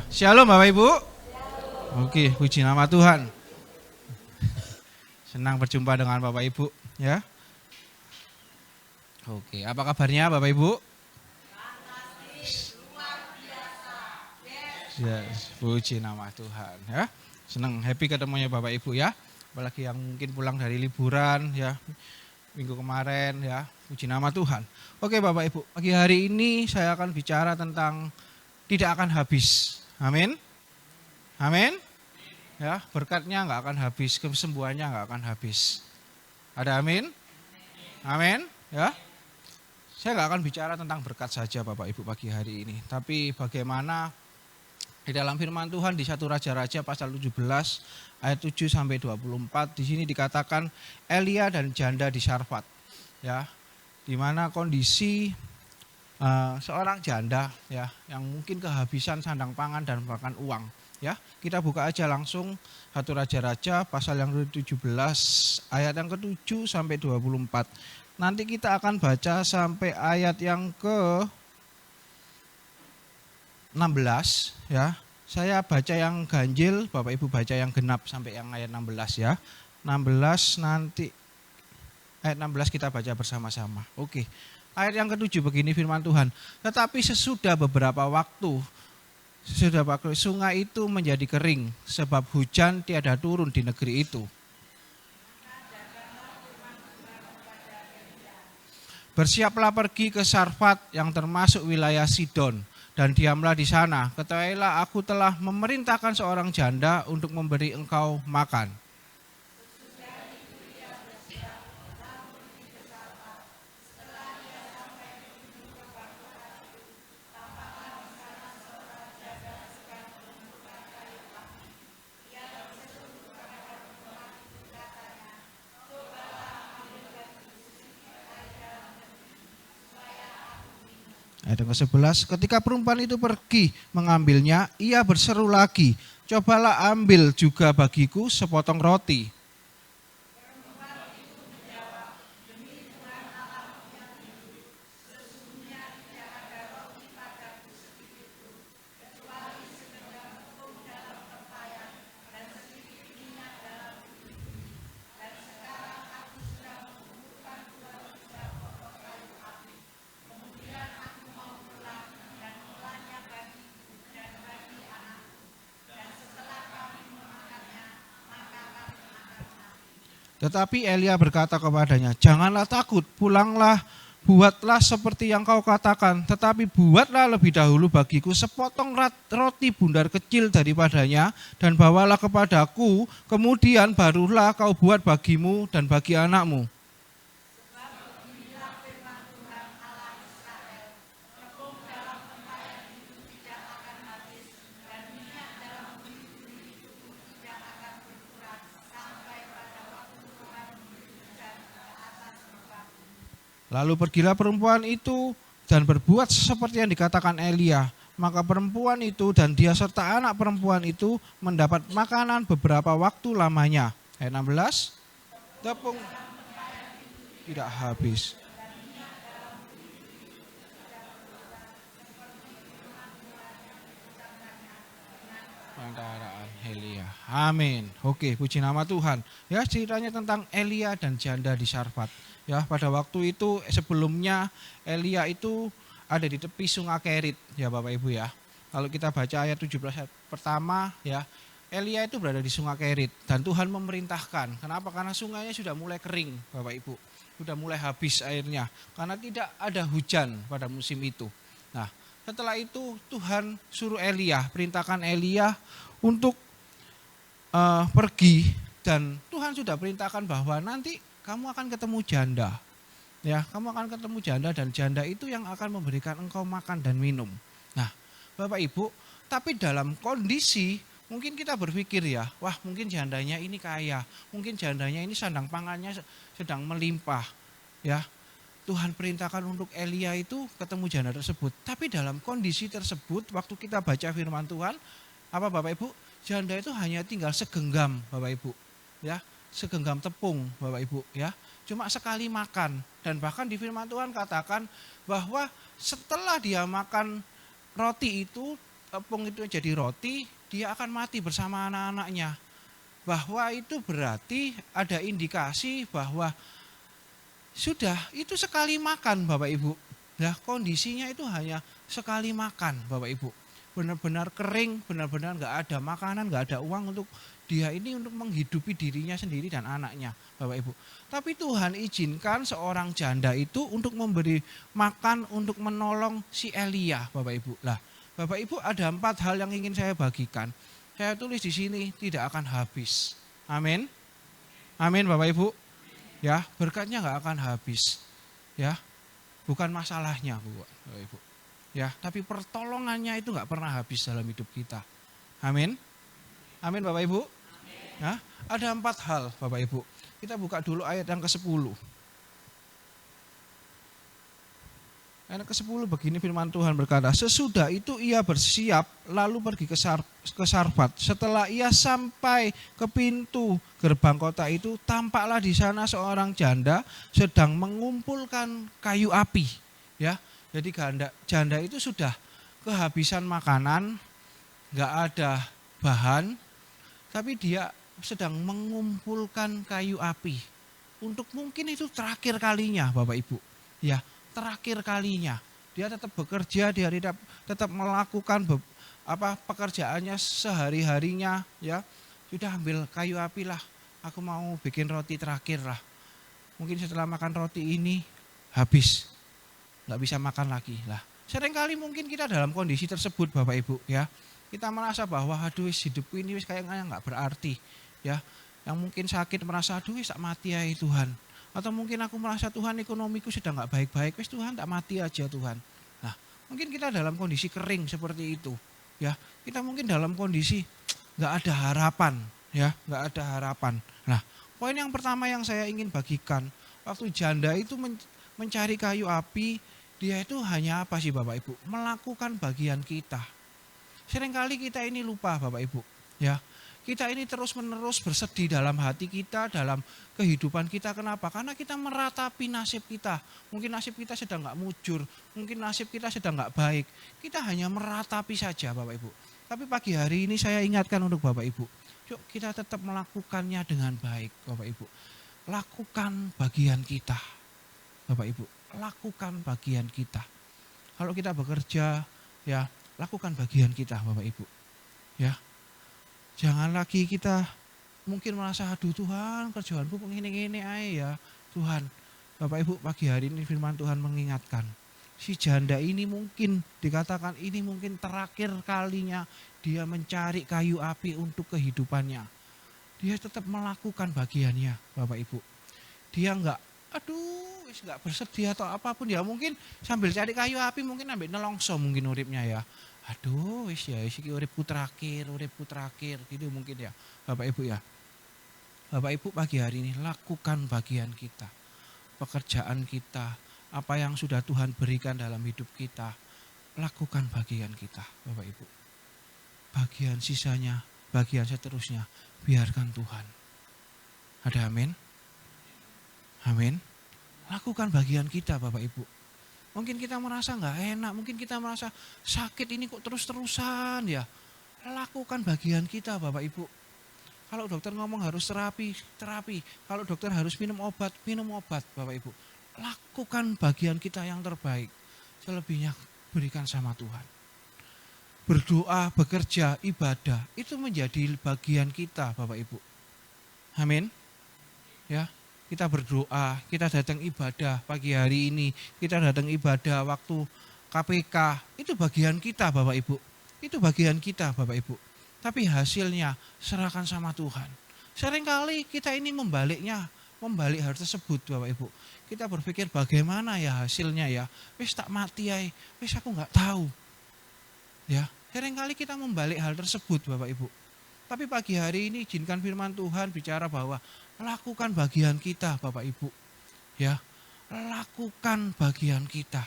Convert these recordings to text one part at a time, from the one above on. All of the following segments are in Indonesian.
Shalom Bapak Ibu. Oke, puji nama Tuhan. Senang berjumpa dengan Bapak Ibu ya. Oke, apa kabarnya Bapak Ibu? Yes, puji nama Tuhan ya. Senang, happy ketemunya Bapak Ibu ya. Apalagi yang mungkin pulang dari liburan ya, minggu kemarin ya. Puji nama Tuhan. Oke Bapak Ibu, pagi hari ini saya akan bicara tentang tidak akan habis. Amin. Amin. Ya, berkatnya nggak akan habis, kesembuhannya nggak akan habis. Ada amin? Amin. Ya. Saya nggak akan bicara tentang berkat saja Bapak Ibu pagi hari ini, tapi bagaimana di dalam firman Tuhan di 1 Raja-Raja pasal 17 ayat 7 sampai 24 di sini dikatakan Elia dan janda di Sarfat. Ya. Di mana kondisi seorang janda ya yang mungkin kehabisan sandang pangan dan bahkan uang. Ya, kita buka aja langsung 1 Raja-Raja pasal yang ke-17 ayat yang ke-7 sampai 24. Nanti kita akan baca sampai ayat yang ke-16 ya. Saya baca yang ganjil, Bapak Ibu baca yang genap sampai yang ayat 16 ya. 16 nanti ayat 16 kita baca bersama-sama. Oke. Ayat yang ke-7 begini firman Tuhan. Tetapi sesudah beberapa waktu sungai itu menjadi kering sebab hujan tiada turun di negeri itu. Bersiaplah pergi ke Sarfat yang termasuk wilayah Sidon dan diamlah di sana. Ketahuilah aku telah memerintahkan seorang janda untuk memberi engkau makan. Ayat ke-11, ketika perempuan itu pergi mengambilnya, ia berseru lagi, cobalah ambil juga bagiku sepotong roti. Tetapi Elia berkata kepadanya, janganlah takut, pulanglah, buatlah seperti yang kau katakan, tetapi buatlah lebih dahulu bagiku sepotong roti bundar kecil daripadanya, dan bawalah kepadaku, kemudian barulah kau buat bagimu dan bagi anakmu. Lalu pergilah perempuan itu dan berbuat seperti yang dikatakan Elia. Maka perempuan itu dan dia serta anak perempuan itu mendapat makanan beberapa waktu lamanya. Ayat 16, tepung tidak habis. Pentaraan Elia. Amin. Oke, puji nama Tuhan. Ya, ceritanya tentang Elia dan janda di Sarfat. Ya, pada waktu itu sebelumnya Elia itu ada di tepi sungai Kerit ya Bapak Ibu ya. Kalau kita baca ayat 17 ayat pertama ya, Elia itu berada di sungai Kerit dan Tuhan memerintahkan. Kenapa? Karena sungainya sudah mulai kering Bapak Ibu. Sudah mulai habis airnya karena tidak ada hujan pada musim itu. Nah, setelah itu Tuhan suruh Elia, perintahkan Elia untuk pergi dan Tuhan sudah perintahkan bahwa nanti kamu akan ketemu janda. Ya, kamu akan ketemu janda dan janda itu yang akan memberikan engkau makan dan minum. Nah, Bapak Ibu, tapi dalam kondisi mungkin kita berpikir ya, wah mungkin jandanya ini kaya, mungkin jandanya ini sandang pangannya sedang melimpah. Ya, Tuhan perintahkan untuk Elia itu ketemu janda tersebut. Tapi dalam kondisi tersebut, waktu kita baca firman Tuhan, apa Bapak Ibu, janda itu hanya tinggal segenggam Bapak Ibu. Ya, segenggam tepung Bapak Ibu ya, cuma sekali makan dan bahkan di firman Tuhan katakan bahwa setelah dia makan roti itu tepung itu jadi roti, dia akan mati bersama anak-anaknya. Bahwa itu berarti ada indikasi bahwa sudah itu sekali makan Bapak Ibu. Nah kondisinya itu hanya sekali makan Bapak Ibu. Benar-benar kering, benar-benar nggak ada makanan, nggak ada uang untuk dia ini untuk menghidupi dirinya sendiri dan anaknya Bapak Ibu. Tapi Tuhan izinkan seorang janda itu untuk memberi makan, untuk menolong si Elia Bapak Ibu. Lah Bapak Ibu ada 4 hal yang ingin saya bagikan. Saya tulis di sini tidak akan habis. Amin. Amin Bapak Ibu. Ya, berkatnya nggak akan habis. Ya, bukan masalahnya Bapak Ibu. Ya, tapi pertolongannya itu nggak pernah habis dalam hidup kita. Amin. Amin Bapak Ibu. Ya, ada 4 hal Bapak Ibu. Kita buka dulu ayat yang ke-10. Ayat ke-10 begini firman Tuhan berkata, sesudah itu ia bersiap lalu pergi ke Sarfat. Setelah ia sampai ke pintu gerbang kota itu, tampaklah di sana seorang janda sedang mengumpulkan kayu api. Ya, jadi janda itu sudah kehabisan makanan, nggak ada bahan, tapi dia sedang mengumpulkan kayu api. Untuk mungkin itu terakhir kalinya Bapak Ibu. Ya, terakhir kalinya dia tetap bekerja, dia tetap melakukan pekerjaannya sehari-harinya, ya sudah ambil kayu api lah, aku mau bikin roti terakhir lah, mungkin setelah makan roti ini habis, nggak bisa makan lagi lah. Seringkali mungkin kita dalam kondisi tersebut Bapak Ibu, ya kita merasa bahwa aduh hidupku ini kayaknya nggak berarti, ya yang mungkin sakit merasa aduh tak mati ya Tuhan. Atau mungkin aku merasa Tuhan ekonomiku sedang gak baik-baik, wis Tuhan tak mati aja Tuhan. Nah mungkin kita dalam kondisi kering seperti itu. Ya kita mungkin dalam kondisi gak ada harapan. Ya gak ada harapan. Nah poin yang pertama yang saya ingin bagikan. Waktu janda itu mencari kayu api, dia itu hanya apa sih Bapak Ibu? Melakukan bagian kita. Seringkali kita ini lupa Bapak Ibu. Ya, kita ini terus-menerus bersedih dalam hati kita, dalam kehidupan kita. Kenapa? Karena kita meratapi nasib kita. Mungkin nasib kita sedang gak mujur, mungkin nasib kita sedang gak baik. Kita hanya meratapi saja Bapak Ibu. Tapi pagi hari ini saya ingatkan untuk Bapak Ibu, yuk kita tetap melakukannya dengan baik Bapak Ibu. Lakukan bagian kita Bapak Ibu, lakukan bagian kita. Kalau kita bekerja, ya lakukan bagian kita Bapak Ibu. Ya. Jangan lagi kita mungkin merasa aduh Tuhan kerjaanku begini-gini aja ya Tuhan. Bapak Ibu pagi hari ini firman Tuhan mengingatkan. Si janda ini mungkin dikatakan ini mungkin terakhir kalinya dia mencari kayu api untuk kehidupannya. Dia tetap melakukan bagiannya Bapak Ibu. Dia enggak bersedih atau apapun ya mungkin sambil cari kayu api mungkin ambil nelongso mungkin uripnya ya. Aduh, iki uripku terakhir gitu mungkin ya, Bapak Ibu ya. Bapak Ibu pagi hari ini lakukan bagian kita, pekerjaan kita, apa yang sudah Tuhan berikan dalam hidup kita, lakukan bagian kita, Bapak Ibu. Bagian sisanya, bagian seterusnya, biarkan Tuhan. Ada amin? Amin. Lakukan bagian kita, Bapak Ibu. Mungkin kita merasa nggak enak, mungkin kita merasa sakit ini kok terus-terusan ya. Lakukan bagian kita Bapak Ibu. Kalau dokter ngomong harus terapi. Kalau dokter harus minum obat Bapak Ibu. Lakukan bagian kita yang terbaik. Selebihnya berikan sama Tuhan. Berdoa, bekerja, ibadah itu menjadi bagian kita Bapak Ibu. Amin. Ya. Kita berdoa, kita datang ibadah pagi hari ini, kita datang ibadah waktu KPK, itu bagian kita Bapak Ibu. Itu bagian kita Bapak Ibu. Tapi hasilnya serahkan sama Tuhan. Seringkali kita ini membalik hal tersebut Bapak Ibu. Kita berpikir bagaimana ya hasilnya ya, wis tak mati ya, wis aku gak tahu. Ya, seringkali kita membalik hal tersebut Bapak Ibu. Tapi pagi hari ini izinkan firman Tuhan bicara bahwa lakukan bagian kita Bapak Ibu. Ya, lakukan bagian kita.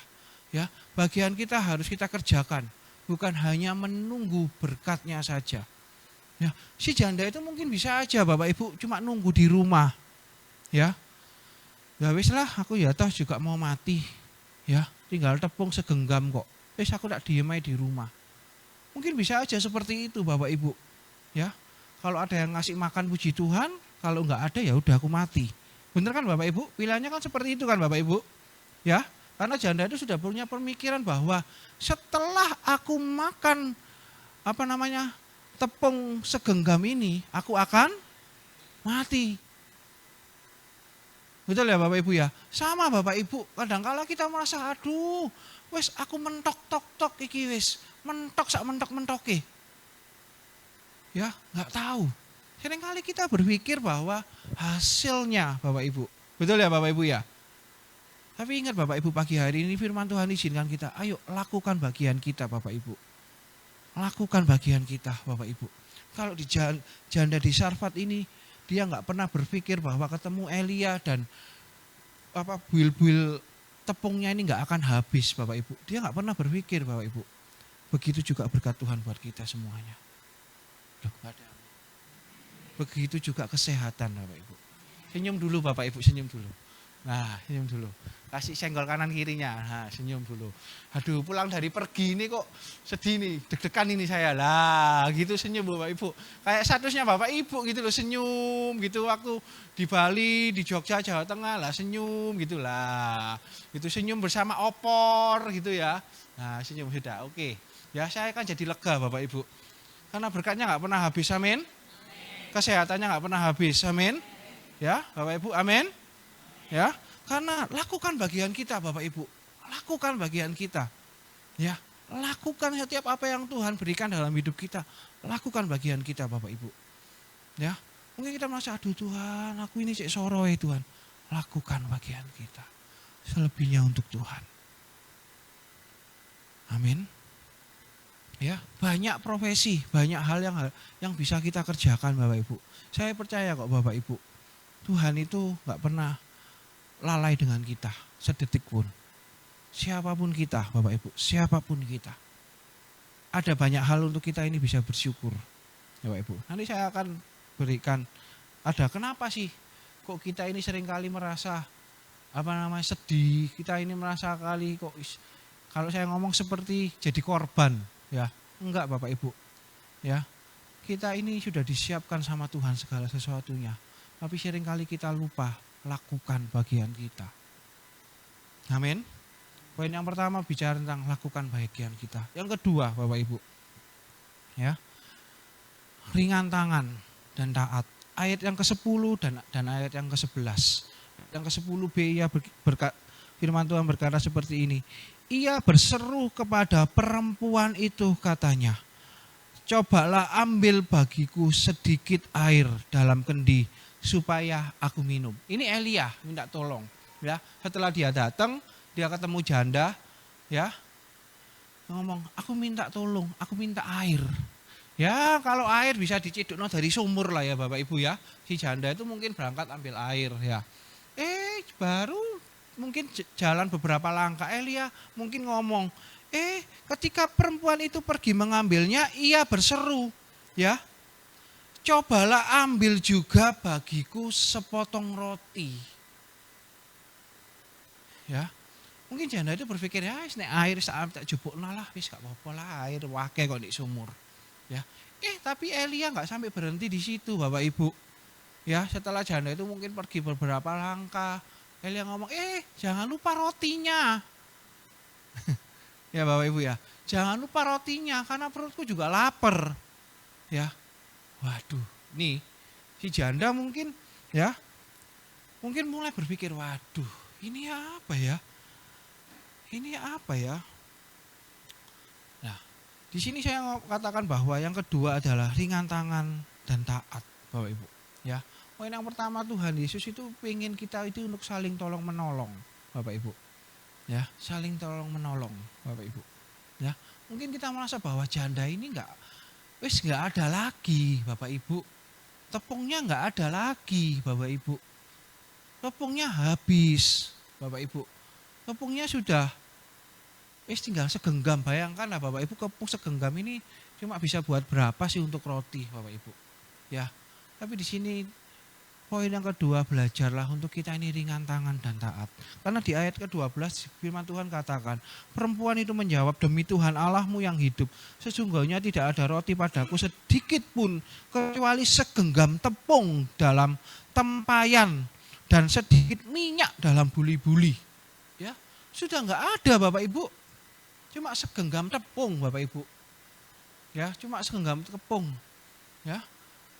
Ya, bagian kita harus kita kerjakan, bukan hanya menunggu berkatnya saja. Ya, si janda itu mungkin bisa aja Bapak Ibu cuma nunggu di rumah. Ya. Ya wis lah aku ya toh juga mau mati. Ya, tinggal tepung segenggam kok. Wis aku tak diem aja di rumah. Mungkin bisa aja seperti itu Bapak Ibu. Ya, kalau ada yang ngasih makan puji Tuhan, kalau nggak ada ya udah aku mati. Bener kan Bapak Ibu? Pilihannya kan seperti itu kan Bapak Ibu. Ya, karena janda itu sudah punya pemikiran bahwa setelah aku makan tepung segenggam ini, aku akan mati. Betul ya Bapak Ibu ya? Sama Bapak Ibu, kadang-kala kita merasa aduh, wes aku mentok tok tok iki wis, mentok sak mentok-mentoke. Ya, nggak tahu. Seringkali kita berpikir bahwa hasilnya Bapak Ibu. Betul ya Bapak Ibu ya? Tapi ingat Bapak Ibu, pagi hari ini firman Tuhan izinkan kita, ayo lakukan bagian kita Bapak Ibu. Lakukan bagian kita Bapak Ibu. Kalau di janda di Sarfat ini, dia nggak pernah berpikir bahwa ketemu Elia dan buil-buil tepungnya ini nggak akan habis Bapak Ibu. Dia nggak pernah berpikir Bapak Ibu. Begitu juga berkat Tuhan buat kita semuanya. Loh, ada. Begitu juga kesehatan Bapak Ibu. Senyum dulu Bapak Ibu, senyum dulu. Nah, senyum dulu. Kasih senggol kanan kirinya. Nah, senyum dulu. Aduh, pulang dari pergi ini kok sedih nih, deg-degan ini saya. Lah, gitu senyum Bapak Ibu. Kayak statusnya Bapak Ibu gitu loh, senyum gitu waktu di Bali, di Jogja, Jawa Tengah lah senyum gitu lah. Itu senyum bersama opor gitu ya. Nah, senyum sudah. Oke. Ya, saya kan jadi lega Bapak Ibu. Karena berkatnya nggak pernah habis, amin. Kesehatannya nggak pernah habis, amin. Ya, Bapak Ibu, amin. Ya, karena lakukan bagian kita Bapak Ibu. Lakukan bagian kita. Ya, lakukan setiap apa yang Tuhan berikan dalam hidup kita. Lakukan bagian kita Bapak Ibu. Ya, mungkin kita merasa aduh Tuhan, aku ini cek soroe Tuhan. Lakukan bagian kita. Selebihnya untuk Tuhan. Amin. Ya, banyak profesi, banyak hal yang bisa kita kerjakan Bapak Ibu. Saya percaya kok Bapak Ibu. Tuhan itu enggak pernah lalai dengan kita sedetik pun. Siapapun kita Bapak Ibu, siapapun kita. Ada banyak hal untuk kita ini bisa bersyukur Bapak Ibu. Nanti saya akan berikan ada kenapa sih kok kita ini seringkali merasa sedih, kita ini merasa kali kok kalau saya ngomong seperti jadi korban ya. Enggak Bapak Ibu. Ya. Kita ini sudah disiapkan sama Tuhan segala sesuatunya. Tapi seringkali kita lupa lakukan bagian kita. Amin. Poin yang pertama bicara tentang lakukan bagian kita. Yang kedua Bapak Ibu. Ya. Ringan tangan dan taat. Ayat yang ke-10 dan ayat yang ke-11. Yang ke-10b ia firman Tuhan berkata seperti ini. Ia berseru kepada perempuan itu katanya. Cobalah ambil bagiku sedikit air dalam kendi supaya aku minum. Ini Elia minta tolong, ya. Setelah dia datang, dia ketemu janda, ya. Ngomong, "Aku minta tolong, aku minta air." Ya, kalau air bisa dicidukno dari sumur lah ya Bapak Ibu ya. Si janda itu mungkin berangkat ambil air ya. Baru mungkin jalan beberapa langkah Elia mungkin ngomong, ketika perempuan itu pergi mengambilnya, ia berseru, ya. Cobalah ambil juga bagiku sepotong roti. Ya. Mungkin janda itu berpikir, ya nek air sak tak jupukno lah, wis gak apa-apa lah, air wake kok di sumur. Ya. Tapi Elia enggak sampai berhenti di situ, Bapak Ibu. Ya, setelah janda itu mungkin pergi beberapa langkah, Elia ngomong, jangan lupa rotinya. Ya Bapak Ibu ya, jangan lupa rotinya karena perutku juga lapar. Ya, waduh, nih si janda mungkin ya, mungkin mulai berpikir, waduh, ini apa ya? Ini apa ya? Nah, di sini saya katakan bahwa yang kedua adalah ringan tangan dan taat, Bapak Ibu. Ya, poin yang pertama Tuhan Yesus itu pengen kita itu untuk saling tolong menolong, Bapak Ibu. Ya, saling tolong menolong, Bapak Ibu. Ya, mungkin kita merasa bahwa janda ini enggak ada lagi, Bapak Ibu. Tepungnya enggak ada lagi, Bapak Ibu. Tepungnya habis, Bapak Ibu. Tepungnya sudah tinggal segenggam. Bayangkan lah Bapak Ibu, tepung segenggam ini cuma bisa buat berapa sih untuk roti, Bapak Ibu. Ya. Tapi di sini Poin yang kedua, belajarlah untuk kita ini ringan tangan dan taat. Karena di ayat ke-12 firman Tuhan katakan, perempuan itu menjawab, demi Tuhan Allahmu yang hidup, sesungguhnya tidak ada roti padaku sedikit pun kecuali segenggam tepung dalam tempayan dan sedikit minyak dalam buli-buli. Ya, sudah enggak ada Bapak Ibu. Cuma segenggam tepung Bapak Ibu. Ya, cuma segenggam tepung. Ya.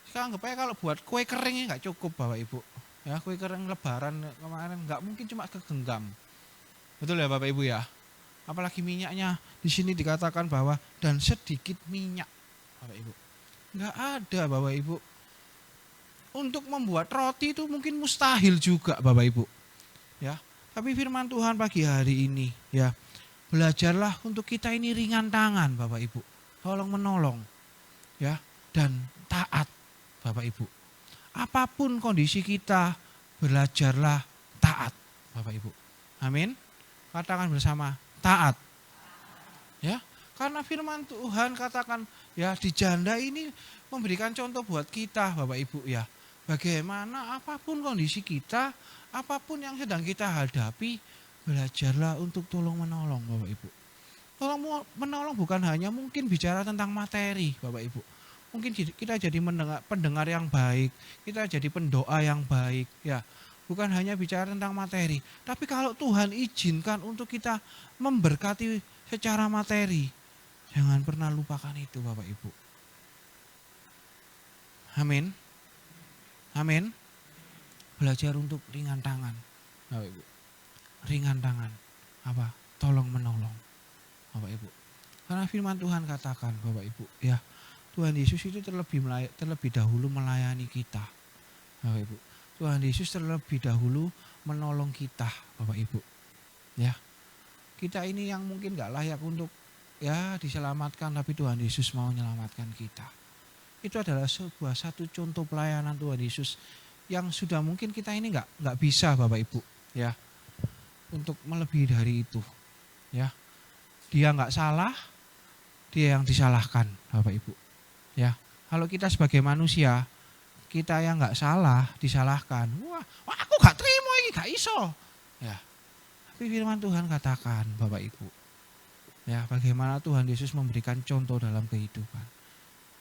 Sekarang anggap aja kalau buat kue kering enggak cukup Bapak Ibu. Ya, kue kering lebaran kemarin enggak mungkin cuma segenggam. Betul ya Bapak Ibu ya? Apalagi minyaknya di sini dikatakan bahwa dan sedikit minyak Bapak Ibu. Enggak ada Bapak Ibu. Untuk membuat roti itu mungkin mustahil juga Bapak Ibu. Ya. Tapi firman Tuhan pagi hari ini ya, belajarlah untuk kita ini ringan tangan Bapak Ibu. Tolong menolong. Ya, dan taat Bapak Ibu. Apapun kondisi kita, belajarlah taat Bapak Ibu. Amin. Katakan bersama, taat. Ya, karena firman Tuhan katakan ya di janda ini memberikan contoh buat kita Bapak Ibu ya. Bagaimana apapun kondisi kita, apapun yang sedang kita hadapi, belajarlah untuk tolong menolong Bapak Ibu. Tolong menolong bukan hanya mungkin bicara tentang materi Bapak Ibu. Mungkin kita jadi pendengar yang baik, kita jadi pendoa yang baik ya. Bukan hanya bicara tentang materi, tapi kalau Tuhan izinkan untuk kita memberkati secara materi, jangan pernah lupakan itu Bapak Ibu. Amin. Amin. Belajar untuk ringan tangan Bapak Ibu. Ringan tangan. Apa? Tolong menolong Bapak Ibu. Karena firman Tuhan katakan Bapak Ibu ya, Tuhan Yesus itu terlebih dahulu melayani kita Bapak Ibu. Tuhan Yesus terlebih dahulu menolong kita Bapak Ibu. Ya. Kita ini yang mungkin gak layak untuk ya diselamatkan, tapi Tuhan Yesus mau menyelamatkan kita. Itu adalah satu contoh pelayanan Tuhan Yesus yang sudah mungkin kita ini gak bisa Bapak Ibu ya, untuk melebihi dari itu ya. Dia gak salah, dia yang disalahkan Bapak Ibu ya. Kalau kita sebagai manusia, kita yang gak salah disalahkan, wah aku gak terima ini, gak iso ya. Tapi firman Tuhan katakan Bapak Ibu ya, bagaimana Tuhan Yesus memberikan contoh dalam kehidupan.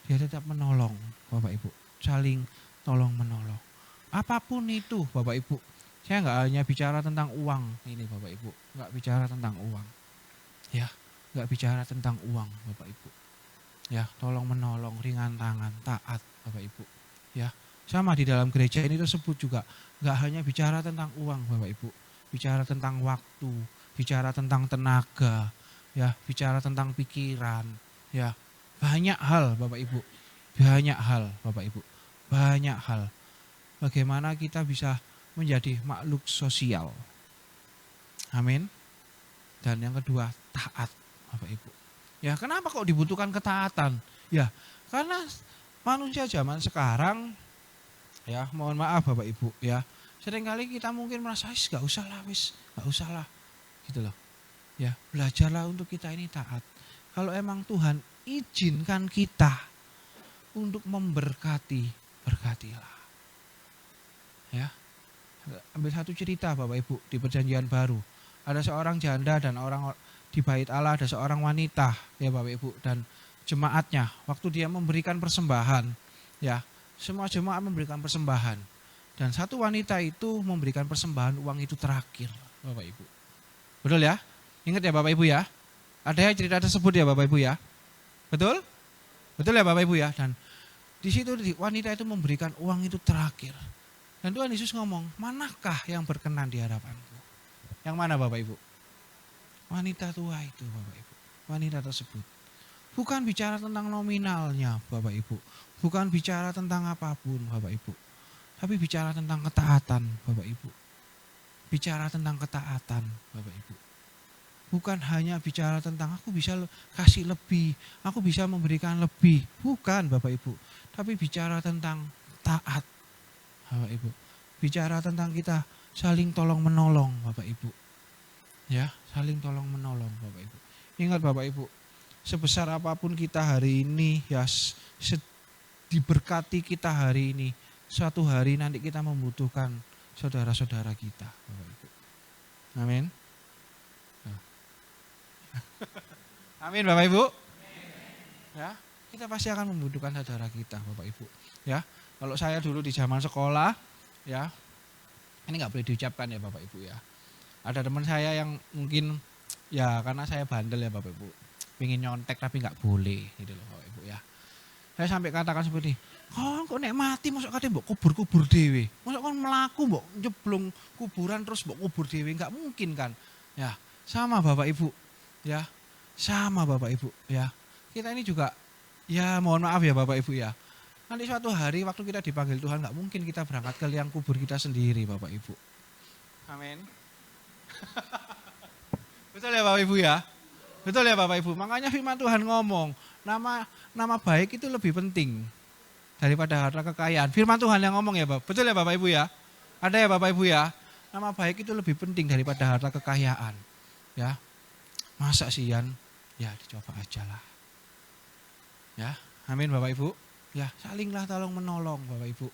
Dia tetap menolong Bapak Ibu, saling tolong menolong. Apapun itu Bapak Ibu, saya nggak hanya bicara tentang uang ini Bapak Ibu, nggak bicara tentang uang, ya, nggak bicara tentang uang Bapak Ibu, ya, tolong menolong, ringan tangan, taat Bapak Ibu, ya, sama di dalam gereja ini tersebut juga nggak hanya bicara tentang uang Bapak Ibu, bicara tentang waktu, bicara tentang tenaga, ya, bicara tentang pikiran, ya, banyak hal Bapak Ibu, banyak hal Bapak Ibu, banyak hal. Bagaimana kita bisa menjadi makhluk sosial. Amin. Dan yang kedua, taat Bapak Ibu. Ya, kenapa kok dibutuhkan ketaatan? Ya, karena manusia zaman sekarang, ya, mohon maaf Bapak Ibu, ya, seringkali kita mungkin merasa gak usah lah, gitu loh. Ya, belajarlah untuk kita ini taat. Kalau emang Tuhan izinkan kita untuk memberkati, berkatilah. Ya, ambil satu cerita Bapak Ibu di Perjanjian Baru. Ada seorang janda dan orang di Bait Allah, ada seorang wanita ya Bapak Ibu, dan jemaatnya waktu dia memberikan persembahan, ya, semua jemaat memberikan persembahan. Dan satu wanita itu memberikan persembahan uang itu terakhir Bapak Ibu. Betul ya? Ingat ya Bapak Ibu ya? Ada yang cerita tersebut ya Bapak Ibu ya? Betul? Betul ya Bapak Ibu ya? Dan di situ wanita itu memberikan uang itu terakhir. Dan Tuhan Yesus ngomong, manakah yang berkenan di hadapanku? Yang mana Bapak Ibu? Wanita tua itu Bapak Ibu. Wanita tersebut. Bukan bicara tentang nominalnya Bapak Ibu. Bukan bicara tentang apapun Bapak Ibu. Tapi bicara tentang ketaatan Bapak Ibu. Bicara tentang ketaatan Bapak Ibu. Bukan hanya bicara tentang aku bisa kasih lebih, aku bisa memberikan lebih. Bukan Bapak Ibu. Tapi bicara tentang taat Bapak Ibu. Bicara tentang kita saling tolong menolong Bapak Ibu. Ya, saling tolong menolong Bapak Ibu. Ingat Bapak Ibu, sebesar apapun kita hari ini, ya diberkati kita hari ini, suatu hari nanti kita membutuhkan saudara-saudara kita, Bapak Ibu. Amin. Amin Bapak Ibu. Ya, kita pasti akan membutuhkan saudara kita, Bapak Ibu. Ya, kalau saya dulu di zaman sekolah, ya, ini nggak boleh diucapkan ya Bapak Ibu ya. Ada teman saya yang mungkin ya karena saya bandel ya Bapak Ibu, pengen nyontek tapi nggak boleh, gitu loh Bapak Ibu ya. Saya sampai katakan seperti, kok nek mati masuk kate mbok kubur-kubur dhewe. Masuk kon melaku mbok njeblung kuburan terus mbok kubur dhewe, nggak mungkin kan. Ya, sama Bapak Ibu. Ya, sama Bapak Ibu ya. Kita ini juga ya mohon maaf ya Bapak Ibu ya. Nanti suatu hari waktu kita dipanggil Tuhan nggak mungkin kita berangkat ke liang kubur kita sendiri Bapak Ibu. Amin. Betul ya Bapak Ibu ya? Betul ya Bapak Ibu. Makanya firman Tuhan ngomong, nama baik itu lebih penting daripada harta kekayaan. Firman Tuhan yang ngomong ya Bapak. Betul ya Bapak Ibu ya? Ada ya Bapak Ibu ya? Nama baik itu lebih penting daripada harta kekayaan. Ya. Masa sih Yan? Ya dicoba aja lah. Ya, amin Bapak Ibu. Ya, salinglah tolong menolong Bapak Ibu.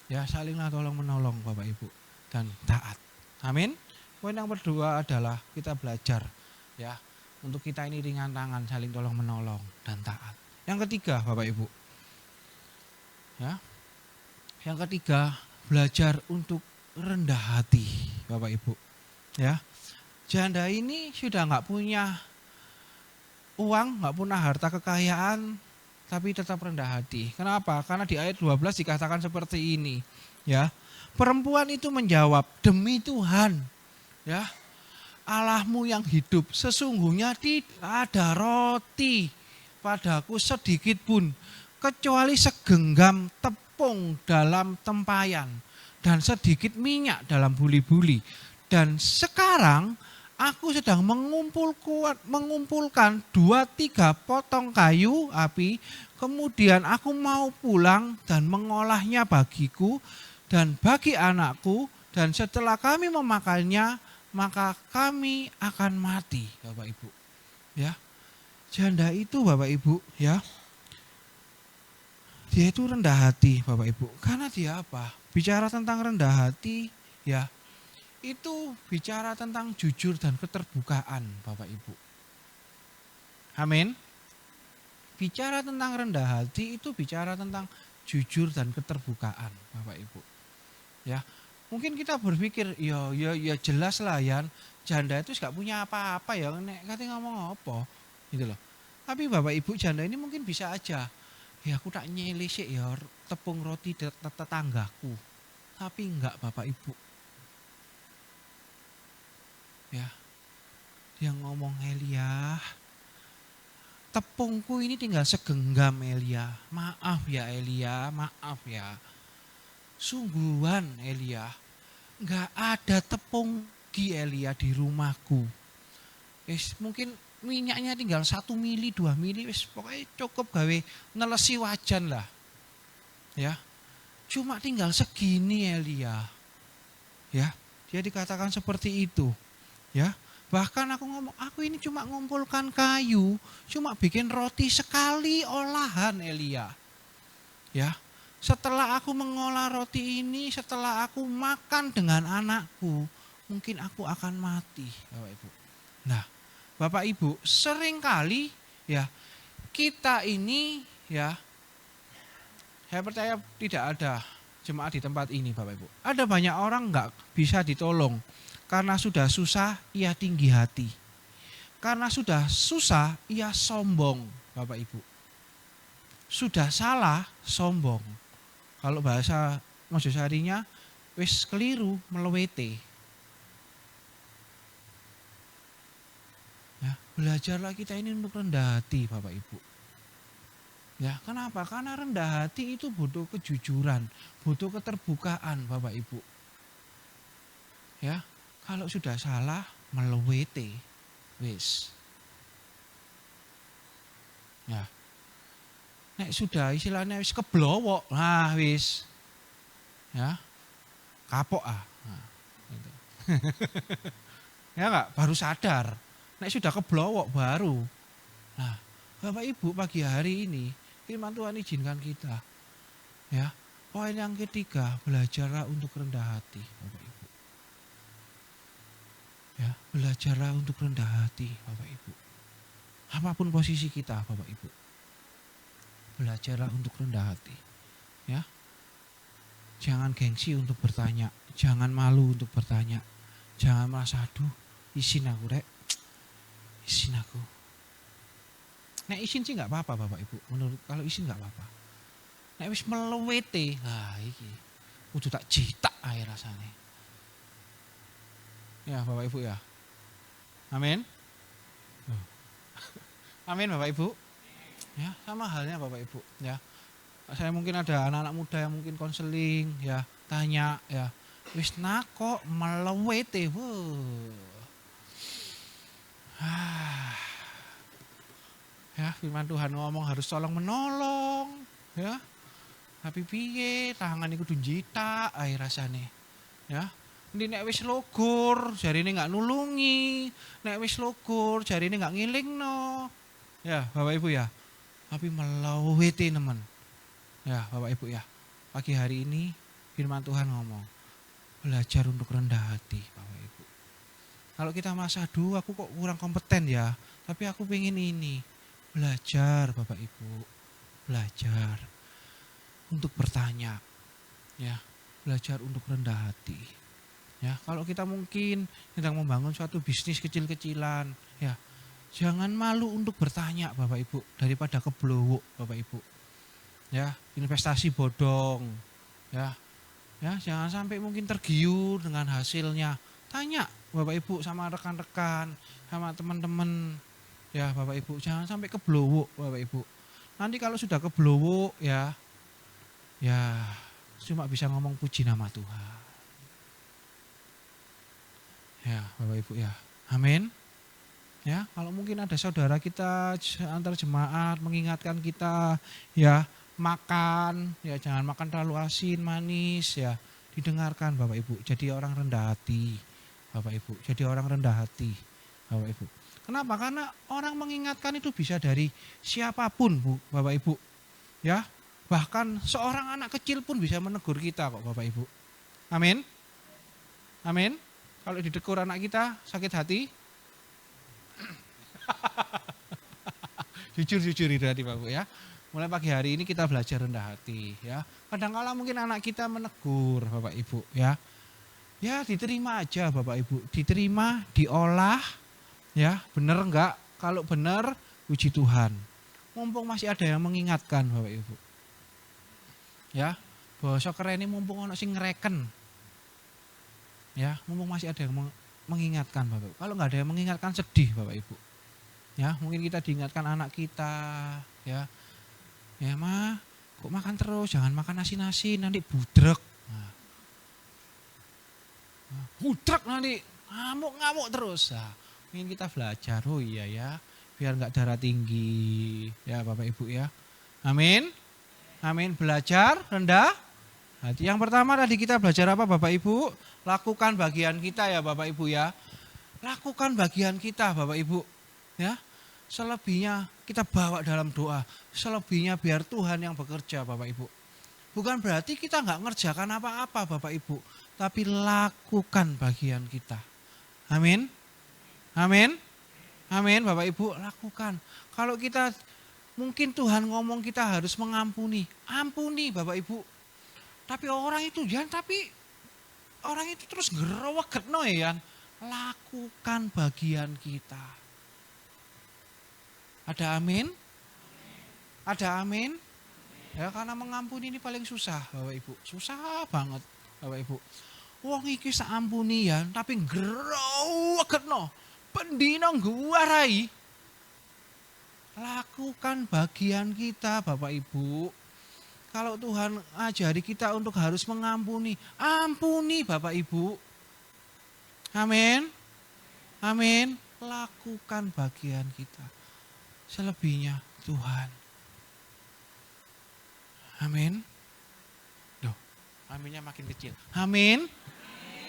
Ya, salinglah tolong menolong Bapak Ibu. Dan taat. Amin. Poin yang kedua adalah kita belajar. Ya, untuk kita ini ringan tangan, saling tolong menolong dan taat. Yang ketiga Bapak Ibu. Ya, yang ketiga belajar untuk rendah hati Bapak Ibu. Ya, janda ini sudah nggak punya uang, nggak punya harta kekayaan, tapi tetap rendah hati. Kenapa? Karena di ayat 12 dikatakan seperti ini. Ya, perempuan itu menjawab, demi Tuhan, ya, Allahmu yang hidup, sesungguhnya tidak ada roti padaku sedikit pun, kecuali segenggam tepung dalam tempayan dan sedikit minyak dalam buli-buli. Dan sekarang aku sedang mengumpulkan 2-3 potong kayu api, kemudian aku mau pulang dan mengolahnya bagiku dan bagi anakku, dan setelah kami memakannya, maka kami akan mati, Bapak Ibu. Ya, janda itu Bapak Ibu, ya, dia itu rendah hati Bapak Ibu. Karena dia apa? Bicara tentang rendah hati, ya, itu bicara tentang jujur dan keterbukaan Bapak Ibu. Amin. Bicara tentang rendah hati itu bicara tentang jujur dan keterbukaan Bapak Ibu. Ya, mungkin kita berpikir ya jelas lah ya, janda itu gak punya apa-apa ya, nek kate ngomong apa gitu loh. Tapi Bapak Ibu, janda ini mungkin bisa aja, ya aku tak nyelisik ya tepung roti tetanggaku. Tapi enggak Bapak Ibu. Ya, dia ngomong, Elia, tepungku ini tinggal segenggam Elia. Maaf ya Elia, maaf ya. Sungguhan Elia, nggak ada tepung di Elia di rumahku. Mungkin minyaknya tinggal 1 mili, 2 mili, pokoknya cukup gawe nelesi wajan lah. Ya, cuma tinggal segini Elia. Ya, dia dikatakan seperti itu. Ya, bahkan aku ngomong, aku ini cuma ngumpulkan kayu, cuma bikin roti sekali olahan Elia. Ya, setelah aku mengolah roti ini, setelah aku makan dengan anakku, mungkin aku akan mati, Bapak Ibu. Nah, Bapak Ibu, seringkali ya kita ini ya, saya percaya tidak ada jemaat di tempat ini Bapak Ibu. Ada banyak orang nggak bisa ditolong. Karena sudah susah, ia tinggi hati. Karena sudah susah, ia sombong, Bapak Ibu. Sudah salah, sombong. Kalau bahasa Mojosarinya, wis keliru, melewete. Ya, belajarlah kita ini untuk rendah hati, Bapak Ibu. Ya, kenapa? Karena rendah hati itu butuh kejujuran, butuh keterbukaan, Bapak Ibu. Ya. Kalau sudah salah, melewete, wis. Ya. Nek sudah istilahnya wis keblowok, nah wis. Ya. Kapok ah. Nah, gitu. Ya enggak, baru sadar. Nek sudah keblowok baru. Nah, Bapak Ibu pagi hari ini, firman Tuhan izinkan kita. Ya. Poin yang ketiga, belajarlah untuk rendah hati, Bapak Ibu. Ya, belajarlah untuk rendah hati, Bapak Ibu. Apapun posisi kita, Bapak Ibu. Belajarlah untuk rendah hati. Ya. Jangan gengsi untuk bertanya, jangan malu untuk bertanya. Jangan merasa, aduh, izin aku, Rek. Izin aku. Nek izin sih enggak apa-apa, Bapak Ibu. Menurut kalau izin enggak apa-apa. Nek wis melewete, lah iki kudu tak jitak ae rasane. Ya, Bapak Ibu ya. Amin. Amin Bapak Ibu. Ya, sama halnya Bapak Ibu, ya. Saya mungkin ada anak-anak muda yang mungkin konseling, ya, tanya, ya. Wis nakok melewete. Ya, firman Tuhan ngomong harus tolong menolong, ya. Tapi piye, tangan iku kudu jitak ae rasane. Ya. Ini nek wis logor, jarine enggak nulungi, nek wis logor, jarine enggak ngilingno. Ya, Bapak Ibu ya. Tapi melaweti nemen. Ya, Bapak Ibu ya. Pagi hari ini firman Tuhan ngomong, belajar untuk rendah hati, Bapak Ibu. Kalau kita merasa, aduh aku kok kurang kompeten ya, tapi aku pengen ini. Belajar Bapak Ibu, belajar untuk bertanya, ya, belajar untuk rendah hati. Ya, kalau kita mungkin sedang membangun suatu bisnis kecil-kecilan, ya, jangan malu untuk bertanya Bapak Ibu daripada keblowok Bapak Ibu. Ya, investasi bodong, ya, ya, jangan sampai mungkin tergiur dengan hasilnya. Tanya Bapak Ibu sama rekan-rekan, sama teman-teman. Ya Bapak Ibu, jangan sampai keblowok Bapak Ibu. Nanti kalau sudah keblowok ya cuma bisa ngomong puji nama Tuhan. Ya Bapak Ibu ya, amin. Ya, kalau mungkin ada saudara kita antar jemaat mengingatkan kita, ya makan, ya jangan makan terlalu asin, manis, ya didengarkan Bapak Ibu. Jadi orang rendah hati, Bapak Ibu. Jadi orang rendah hati, Bapak Ibu. Kenapa? Karena orang mengingatkan itu bisa dari siapapun, Bu, Bapak Ibu. Ya, bahkan seorang anak kecil pun bisa menegur kita kok, Bapak Ibu. Amin. Amin. Kalau ditegur anak kita sakit hati. Jujur itu hati Bapak ya. Mulai pagi hari ini kita belajar rendah hati ya. Kadang-kala mungkin anak kita menegur Bapak Ibu ya. Ya diterima aja Bapak Ibu. Diterima, diolah. Ya, benar enggak? Kalau benar, puji Tuhan. Mumpung masih ada yang mengingatkan Bapak Ibu. Ya, bahasa keren ini mumpung ono sing ngereken. Ya, mumpung masih ada yang mengingatkan Bapak Ibu. Kalau enggak ada yang mengingatkan sedih Bapak Ibu. Ya, mungkin kita diingatkan anak kita, ya. Ya, Ma, kok makan terus, jangan makan asin-asin nanti budrek. Nah. Budrek nanti ngamuk-ngamuk terus. Nah. Ingin kita belajar, oh iya ya, biar enggak darah tinggi, ya Bapak Ibu ya. Amin, amin, belajar rendah hati. Yang pertama tadi kita belajar apa Bapak Ibu? Lakukan bagian kita ya Bapak Ibu ya. Lakukan bagian kita Bapak Ibu ya. Selebihnya kita bawa dalam doa, selebihnya biar Tuhan yang bekerja Bapak Ibu. Bukan berarti kita enggak ngerjakan apa-apa Bapak Ibu, tapi lakukan bagian kita. Amin. Amin, amin Bapak Ibu lakukan. Kalau kita mungkin Tuhan ngomong kita harus mengampuni, ampuni Bapak Ibu. Tapi orang itu terus ngeroweketno ya. Lakukan bagian kita. Ada amin? Ada amin? Ya karena mengampuni ini paling susah Bapak Ibu. Susah banget Bapak Ibu. Wong iki sak ampuni ya, tapi ngeroweketno. Pendino ngguwarai. Lakukan bagian kita Bapak Ibu. Kalau Tuhan ajari kita untuk harus mengampuni, ampuni Bapak Ibu. Amin. Amin. Lakukan bagian kita. Selebihnya Tuhan. Amin. Duh, aminnya makin kecil. Amin.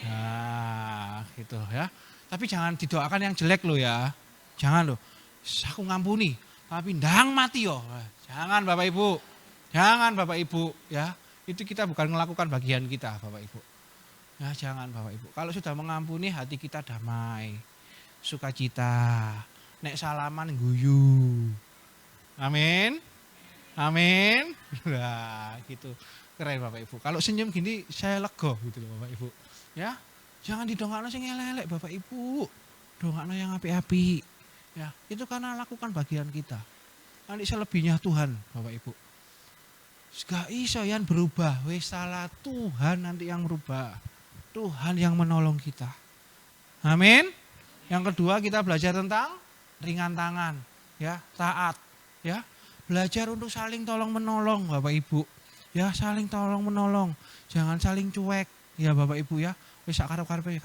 Nah, gitu ya. Tapi jangan didoakan yang jelek loh ya. Jangan loh. Aku ngampuni, tapi ndang mati yo. Jangan Bapak Ibu. Jangan Bapak Ibu ya. Itu kita bukan melakukan bagian kita, Bapak Ibu. Ya jangan Bapak Ibu. Kalau sudah mengampuni, hati kita damai, sukacita. Nek salaman guyu. Amin. Amin. Nah, gitu. Keren Bapak Ibu. Kalau senyum gini saya lega gitu loh Bapak Ibu. Ya, jangan didongakno sing elek-elek Bapak Ibu. Dongakno yang api-api. Ya, itu karena lakukan bagian kita. Nanti selebihnya Tuhan Bapak Ibu. Gak iso yang berubah, wis salah Tuhan nanti yang merubah. Tuhan yang menolong kita. Amin. Yang kedua kita belajar tentang ringan tangan, ya, taat, ya. Belajar untuk saling tolong menolong Bapak Ibu. Ya, saling tolong menolong. Jangan saling cuek, ya Bapak Ibu ya. Wis sak karepe.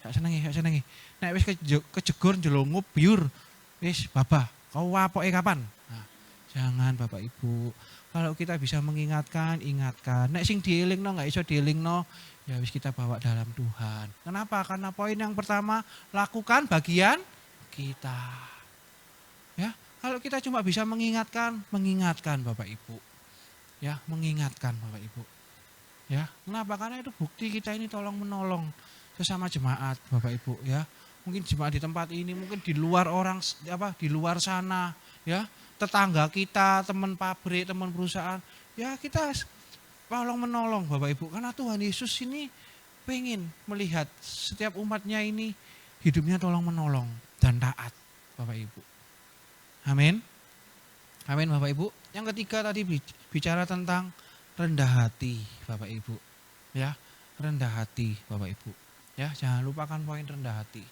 Sak senengi. Nek wis kejegor jelungup biur, wis babah. Kau wapoke kapan? Nah, jangan Bapak Ibu. Kalau kita bisa mengingatkan, ingatkan. Nek sing dielingno enggak iso dielingno, ya wis kita bawa dalam Tuhan. Kenapa? Karena poin yang pertama, lakukan bagian kita. Ya, kalau kita cuma bisa mengingatkan Bapak Ibu. Ya, mengingatkan Bapak Ibu. Ya, kenapa? Karena itu bukti kita ini tolong menolong sesama jemaat Bapak Ibu ya. Mungkin jemaat di tempat ini, mungkin di luar di luar sana ya. Tetangga kita, teman pabrik, teman perusahaan, ya kita tolong menolong Bapak Ibu. Karena Tuhan Yesus ini pengen melihat setiap umatnya ini hidupnya tolong menolong dan taat Bapak Ibu. Amin. Amin Bapak Ibu. Yang ketiga tadi bicara tentang rendah hati Bapak Ibu. Ya, rendah hati Bapak Ibu. Ya, jangan lupakan poin rendah hati.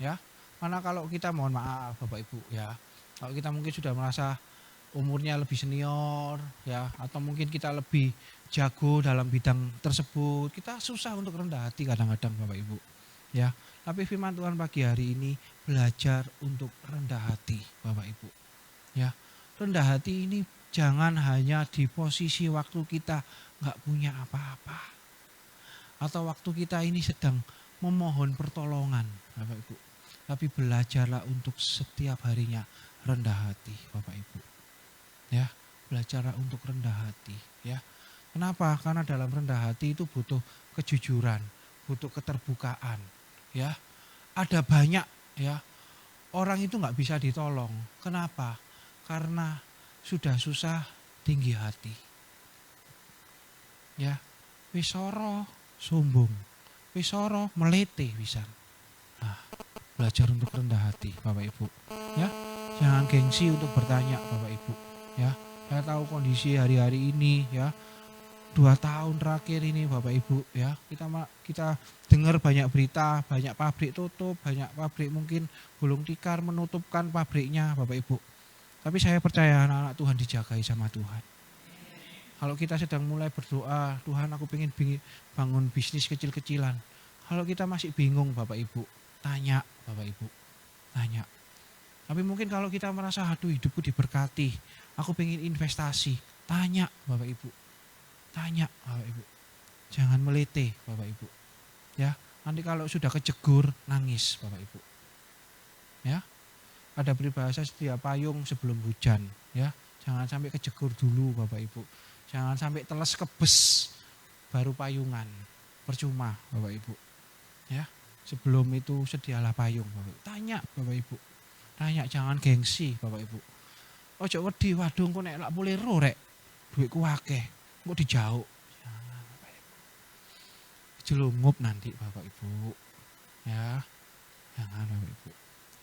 Ya, karena kalau kita mohon maaf Bapak Ibu ya. Kalau kita mungkin sudah merasa umurnya lebih senior ya, atau mungkin kita lebih jago dalam bidang tersebut, kita susah untuk rendah hati kadang-kadang Bapak Ibu. Ya, tapi firman Tuhan pagi hari ini belajar untuk rendah hati Bapak Ibu. Ya, rendah hati ini jangan hanya di posisi waktu kita nggak punya apa-apa, atau waktu kita ini sedang memohon pertolongan Bapak Ibu. Tapi belajarlah untuk setiap harinya rendah hati Bapak Ibu. Ya, belajarlah untuk rendah hati ya. Kenapa? Karena dalam rendah hati itu butuh kejujuran, butuh keterbukaan ya. Ada banyak ya orang itu nggak bisa ditolong. Kenapa? Karena sudah susah tinggi hati. Ya, wisoro sombong, wisoro melete pisan. Nah, belajar untuk rendah hati Bapak Ibu ya. Jangan gengsi untuk bertanya Bapak Ibu ya. Saya tahu kondisi hari-hari ini ya, 2 tahun terakhir ini Bapak Ibu ya, kita dengar banyak berita, banyak pabrik tutup, banyak pabrik mungkin gulung tikar menutupkan pabriknya Bapak Ibu. Tapi saya percaya anak-anak Tuhan dijagai sama Tuhan. Kalau kita sedang mulai berdoa, Tuhan aku pengen bangun bisnis kecil-kecilan. Kalau kita masih bingung Bapak Ibu, tanya Bapak Ibu, tanya. Tapi mungkin kalau kita merasa aduh hidupku diberkati, aku pengen investasi, tanya Bapak Ibu. Tanya Bapak Ibu. Jangan melete Bapak Ibu. Ya, nanti kalau sudah kejegur nangis Bapak Ibu. Ya. Ada peribahasa sedia payung sebelum hujan, ya. Jangan sampai kejegur dulu Bapak Ibu. Jangan sampai teles kebes baru payungan. Percuma Bapak Ibu. Ya. Sebelum itu sedialah payung Bapak Ibu. Tanya Bapak Ibu. Tanya, jangan gengsi Bapak Ibu. Ojo wedi waduh engko nek lak bolero rek. Duitku akeh. Engko dijauh. Jangan Bapak Ibu. Jelungup nanti Bapak Ibu. Ya. Jangan Bapak Ibu.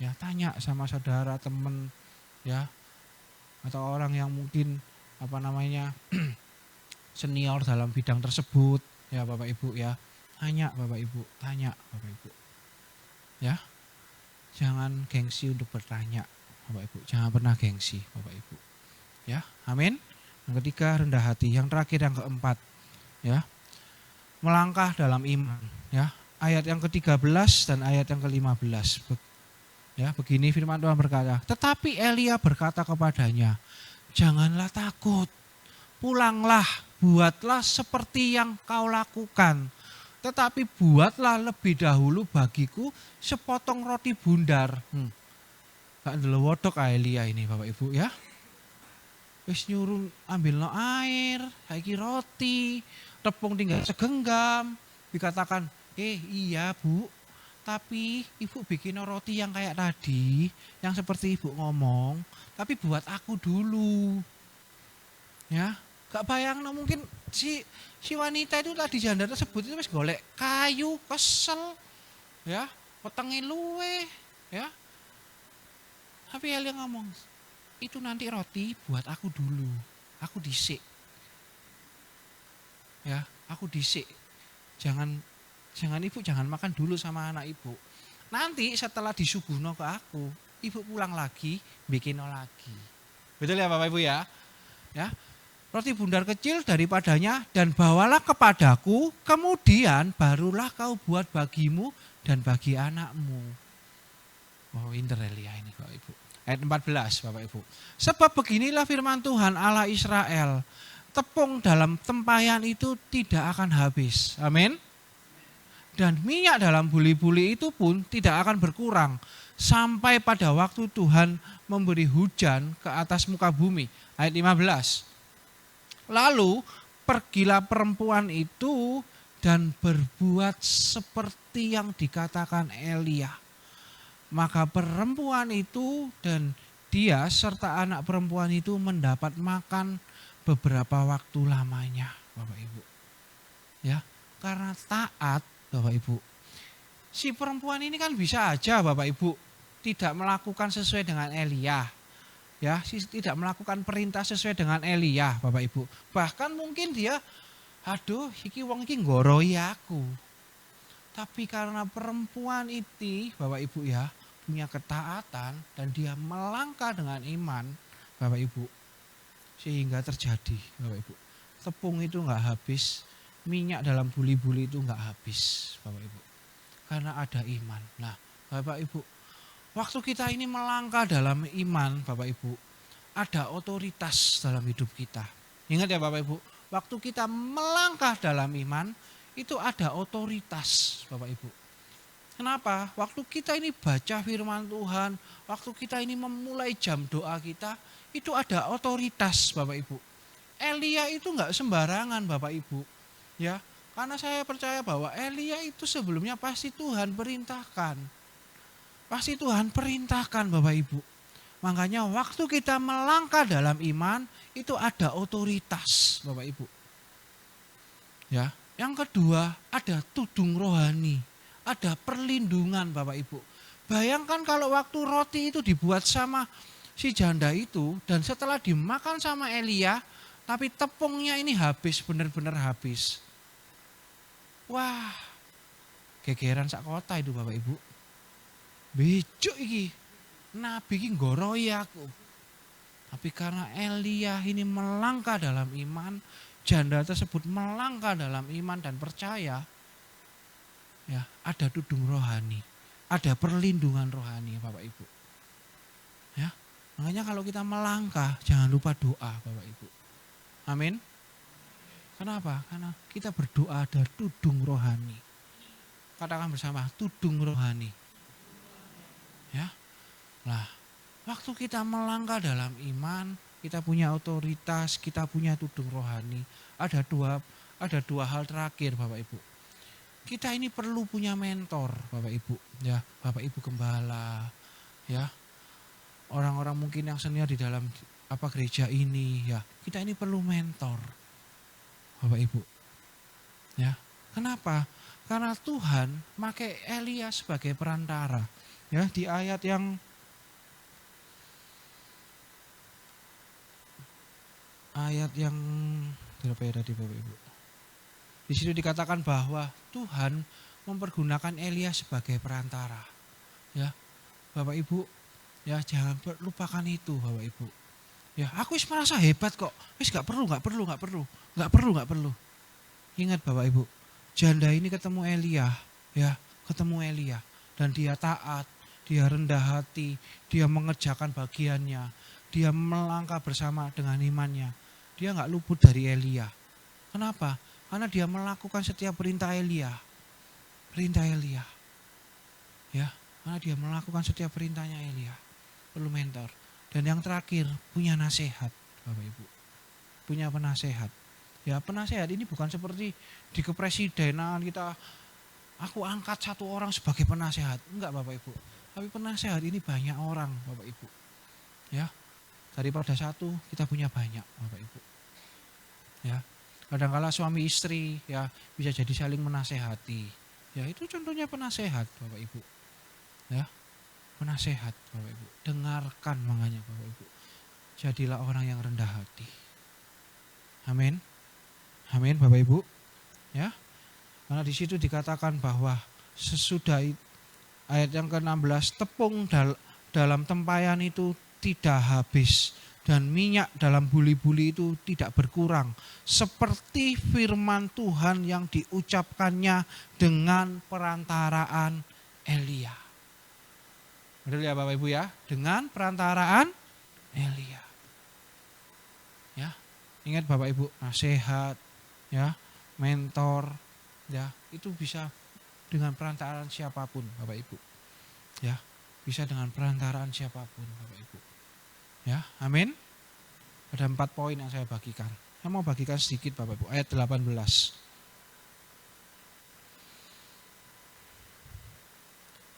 Ya, tanya sama saudara, teman ya. Atau orang yang mungkin senior dalam bidang tersebut ya Bapak Ibu ya. Tanya Bapak Ibu, tanya Bapak Ibu. Ya. Jangan gengsi untuk bertanya Bapak Ibu. Jangan pernah gengsi Bapak Ibu. Ya, amin. Yang ketiga rendah hati. Yang terakhir yang keempat ya. Melangkah dalam iman ya. Ayat yang ke-13 dan ayat yang ke-15. Ya, begini firman Tuhan berkata, tetapi Elia berkata kepadanya, janganlah takut, pulanglah, buatlah seperti yang kau lakukan. Tetapi buatlah lebih dahulu bagiku sepotong roti bundar. Gak ndelok wodok Elia ini Bapak Ibu ya. wis nyuruh ambil no air, saiki roti, tepung tinggal segenggam. Dikatakan, iya Bu, tapi ibu bikin roti yang kayak tadi, yang seperti ibu ngomong, tapi buat aku dulu. Ya, gak bayang no, mungkin si wanita itu tadi janda tersebut itu wis golek kayu, kesel, ya, wetenge luwe, ya. Tapi Elia ngomong, itu nanti roti buat aku dulu, aku dhisik. Ya, aku dhisik. Jangan ibu jangan makan dulu sama anak ibu. Nanti setelah disuguhno ke aku, ibu pulang lagi, bikin lagi. Betul ya Bapak Ibu ya? Ya. Roti bundar kecil daripadanya dan bawalah kepadaku, kemudian barulah kau buat bagimu dan bagi anakmu. Oh, inter Elia ini Bapak Ibu. Ayat 14 Bapak Ibu. Sebab beginilah firman Tuhan Allah Israel. Tepung dalam tempayan itu tidak akan habis. Amin. Dan minyak dalam buli-buli itu pun tidak akan berkurang. Sampai pada waktu Tuhan memberi hujan ke atas muka bumi. Ayat 15. Lalu pergilah perempuan itu dan berbuat seperti yang dikatakan Elia. Maka perempuan itu dan dia serta anak perempuan itu mendapat makan beberapa waktu lamanya, Bapak Ibu. Ya, karena taat, Bapak Ibu. Si perempuan ini kan bisa aja Bapak Ibu tidak melakukan sesuai dengan Elia. Ya, tidak melakukan perintah sesuai dengan Elia, Bapak Ibu. Bahkan mungkin dia, aduh, iki wong iki nggoroi aku. Tapi karena perempuan itu, Bapak Ibu ya, punya ketaatan dan dia melangkah dengan iman, Bapak Ibu. Sehingga terjadi, Bapak Ibu. Tepung itu enggak habis, minyak dalam buli-buli itu enggak habis, Bapak Ibu. Karena ada iman. Nah, Bapak Ibu, waktu kita ini melangkah dalam iman, Bapak Ibu, ada otoritas dalam hidup kita. Ingat ya Bapak Ibu, waktu kita melangkah dalam iman, itu ada otoritas Bapak Ibu. Kenapa? Waktu kita ini baca firman Tuhan, waktu kita ini memulai jam doa kita, itu ada otoritas Bapak Ibu. Elia itu enggak sembarangan Bapak Ibu. Ya, karena saya percaya bahwa Elia itu sebelumnya pasti Tuhan perintahkan. Pasti Tuhan perintahkan Bapak Ibu. Makanya waktu kita melangkah dalam iman itu ada otoritas Bapak Ibu. Ya, yang kedua ada tudung rohani, ada perlindungan Bapak Ibu. Bayangkan kalau waktu roti itu dibuat sama si janda itu dan setelah dimakan sama Elia, tapi tepungnya ini habis, benar-benar habis. Wah, gegeran sak kota itu Bapak Ibu. Bejuk iki, Nabi iki nggoroi aku. Tapi karena Elia ini melangkah dalam iman, janda tersebut melangkah dalam iman dan percaya, ya ada tudung rohani, ada perlindungan rohani Bapak Ibu. Ya, makanya kalau kita melangkah jangan lupa doa Bapak Ibu. Amin. Kenapa? Karena kita berdoa ada tudung rohani. Katakan bersama, tudung rohani. Ya, nah, waktu kita melangkah dalam iman, kita punya otoritas, kita punya tudung rohani. Ada dua hal terakhir, Bapak Ibu. Kita ini perlu punya mentor, Bapak Ibu. Ya, Bapak Ibu gembala, ya, orang-orang mungkin yang senior di dalam gereja ini, ya, kita ini perlu mentor, Bapak Ibu. Ya, kenapa? Karena Tuhan pakai Elia sebagai perantara. Ya, di ayat yang berapa ya tadi Bapak Ibu? Di situ dikatakan bahwa Tuhan mempergunakan Elia sebagai perantara. Ya, Bapak Ibu, ya jangan lupakan itu Bapak Ibu. Ya, aku wis merasa hebat kok. Wis gak perlu. Ingat Bapak Ibu, janda ini ketemu Elia, ya, dan dia taat. Dia rendah hati, dia mengerjakan bagiannya, dia melangkah bersama dengan imannya. Dia gak luput dari Elia. Kenapa? Karena dia melakukan setiap perintah Elia. Ya, karena dia melakukan setiap perintahnya Elia. Perlu mentor. Dan yang terakhir, punya nasihat. Bapak Ibu. Punya penasehat. Ya penasehat ini bukan seperti di kepresidenan kita, aku angkat satu orang sebagai penasehat. Enggak Bapak Ibu. Tapi penasehat ini banyak orang Bapak Ibu. Ya, daripada satu kita punya banyak Bapak Ibu. Ya, kadangkala suami istri ya bisa jadi saling menasehati. Ya itu contohnya penasehat Bapak Ibu. Ya, penasehat Bapak Ibu. Dengarkan makanya Bapak Ibu. Jadilah orang yang rendah hati. Amin. Amin Bapak Ibu. Ya. Karena di situ dikatakan bahwa sesudah ayat yang ke-16 tepung dalam tempayan itu tidak habis dan minyak dalam buli-buli itu tidak berkurang seperti firman Tuhan yang diucapkannya dengan perantaraan Elia. Betul ya Bapak Ibu ya? Dengan perantaraan Elia. Ya. Ingat Bapak Ibu, nasihat, ya, mentor, ya, itu bisa dengan perantaraan siapapun Bapak Ibu. Ya, bisa dengan perantaraan siapapun Bapak Ibu. Ya, amin. Ada 4 poin yang saya bagikan. Saya mau bagikan sedikit Bapak Ibu, ayat 18.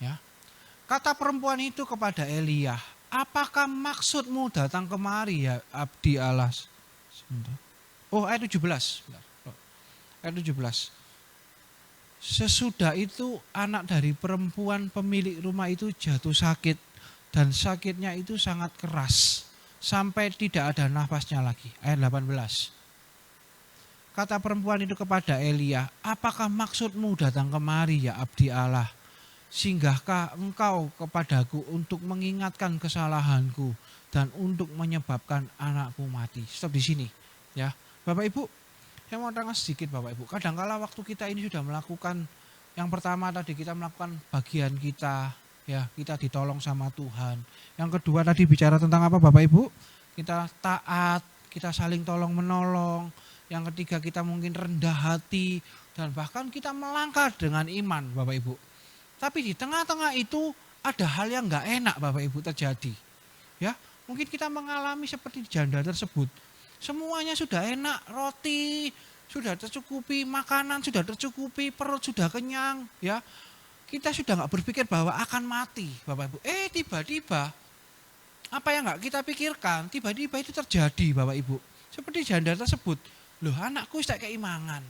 Ya. Kata perempuan itu kepada Elia, apakah maksudmu datang kemari ya abdi Allah? Sebentar. Oh ayat 17. Ayat 17. Sesudah itu anak dari perempuan pemilik rumah itu jatuh sakit. Dan sakitnya itu sangat keras. Sampai tidak ada nafasnya lagi. Ayat 18. Kata perempuan itu kepada Elia, apakah maksudmu datang kemari ya abdi Allah? Singgahkah engkau kepadaku untuk mengingatkan kesalahanku dan untuk menyebabkan anakku mati. Stop di sini ya. Bapak Ibu, saya mau tanya sedikit Bapak Ibu. Kadangkala waktu kita ini sudah melakukan yang pertama tadi kita melakukan bagian kita, ya, kita ditolong sama Tuhan. Yang kedua tadi bicara tentang apa Bapak Ibu? Kita taat, kita saling tolong menolong. Yang ketiga kita mungkin rendah hati dan bahkan kita melangkah dengan iman Bapak Ibu. Tapi di tengah-tengah itu ada hal yang enggak enak Bapak Ibu terjadi. Ya, mungkin kita mengalami seperti janda tersebut. Semuanya sudah enak, roti sudah tercukupi, makanan sudah tercukupi, perut sudah kenyang, ya. Kita sudah enggak berpikir bahwa akan mati, Bapak Ibu. Tiba-tiba apa yang enggak kita pikirkan, tiba-tiba itu terjadi, Bapak Ibu. Seperti janda tersebut. Loh, anakku sudah keimangan.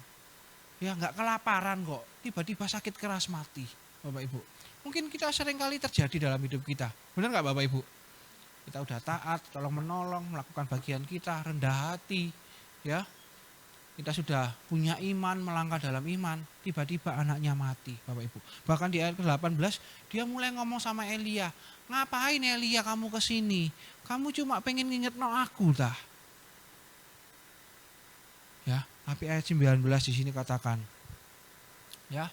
Ya, enggak kelaparan kok. Tiba-tiba sakit keras mati. Bapak Ibu, mungkin kita sering kali terjadi dalam hidup kita. Benar nggak Bapak Ibu? Kita udah taat, tolong menolong, melakukan bagian kita, rendah hati, ya. Kita sudah punya iman, melangkah dalam iman, tiba-tiba anaknya mati, Bapak Ibu. Bahkan di ayat ke-18, dia mulai ngomong sama Elia, ngapain Elia kamu kesini? Kamu cuma pengen ngingetno aku dah. Ya, tapi ayat 19 di sini katakan, ya.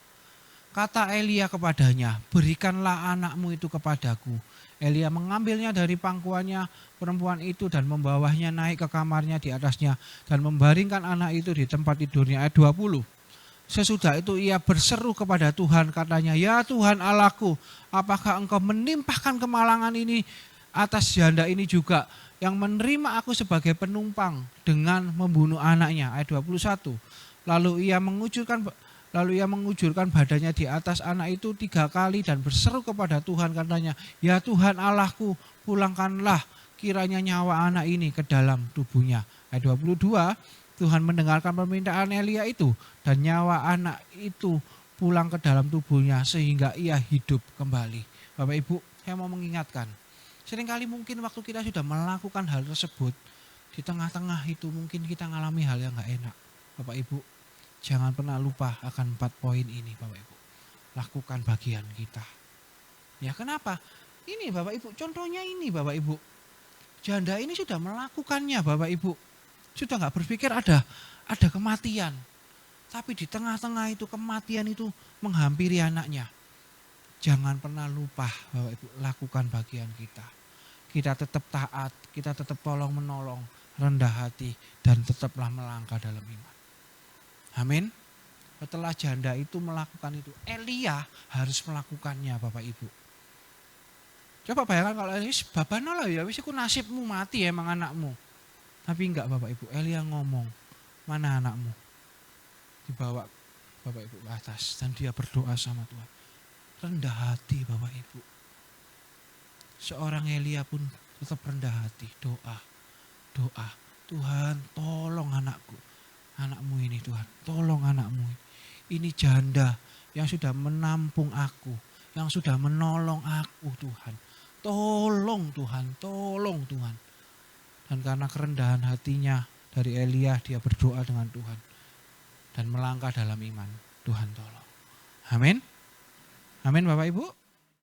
Kata Elia kepadanya, berikanlah anakmu itu kepadaku. Elia mengambilnya dari pangkuannya perempuan itu dan membawanya naik ke kamarnya di atasnya dan membaringkan anak itu di tempat tidurnya. Ayat 20. Sesudah itu ia berseru kepada Tuhan katanya, ya Tuhan Allahku, apakah engkau menimpahkan kemalangan ini atas janda ini juga yang menerima aku sebagai penumpang dengan membunuh anaknya. Ayat 21. Lalu ia mengujurkan badannya di atas anak itu 3 kali dan berseru kepada Tuhan katanya, ya Tuhan Allahku, pulangkanlah kiranya nyawa anak ini ke dalam tubuhnya. Ayat 22, Tuhan mendengarkan permintaan Elia itu dan nyawa anak itu pulang ke dalam tubuhnya sehingga ia hidup kembali. Bapak Ibu, saya mau mengingatkan, seringkali mungkin waktu kita sudah melakukan hal tersebut, di tengah-tengah itu mungkin kita mengalami hal yang gak enak. Bapak Ibu, jangan pernah lupa akan 4 poin ini Bapak Ibu. Lakukan bagian kita. Ya kenapa? Ini Bapak Ibu, contohnya ini Bapak Ibu. Janda ini sudah melakukannya Bapak Ibu. Sudah gak berpikir ada kematian. Tapi di tengah-tengah itu kematian itu menghampiri anaknya. Jangan pernah lupa Bapak Ibu, lakukan bagian kita. Kita tetap taat, kita tetap tolong menolong, rendah hati, dan tetaplah melangkah dalam iman. Amin. Setelah janda itu melakukan itu, Elia harus melakukannya Bapak Ibu. Coba bayangkan kalau ini babana lah ya, wis iku nasibmu mati emang anakmu. Tapi enggak Bapak Ibu, Elia ngomong, mana anakmu? Dibawa Bapak Ibu ke atas dan dia berdoa sama Tuhan. Rendah hati Bapak Ibu. Seorang Elia pun tetap rendah hati, doa. Tuhan tolong anakmu ini Tuhan, tolong anakmu. Ini janda yang sudah menampung aku, yang sudah menolong aku Tuhan. Tolong Tuhan, tolong Tuhan. Dan karena kerendahan hatinya dari Elia, dia berdoa dengan Tuhan. Dan melangkah dalam iman, Tuhan tolong. Amin. Amin Bapak Ibu.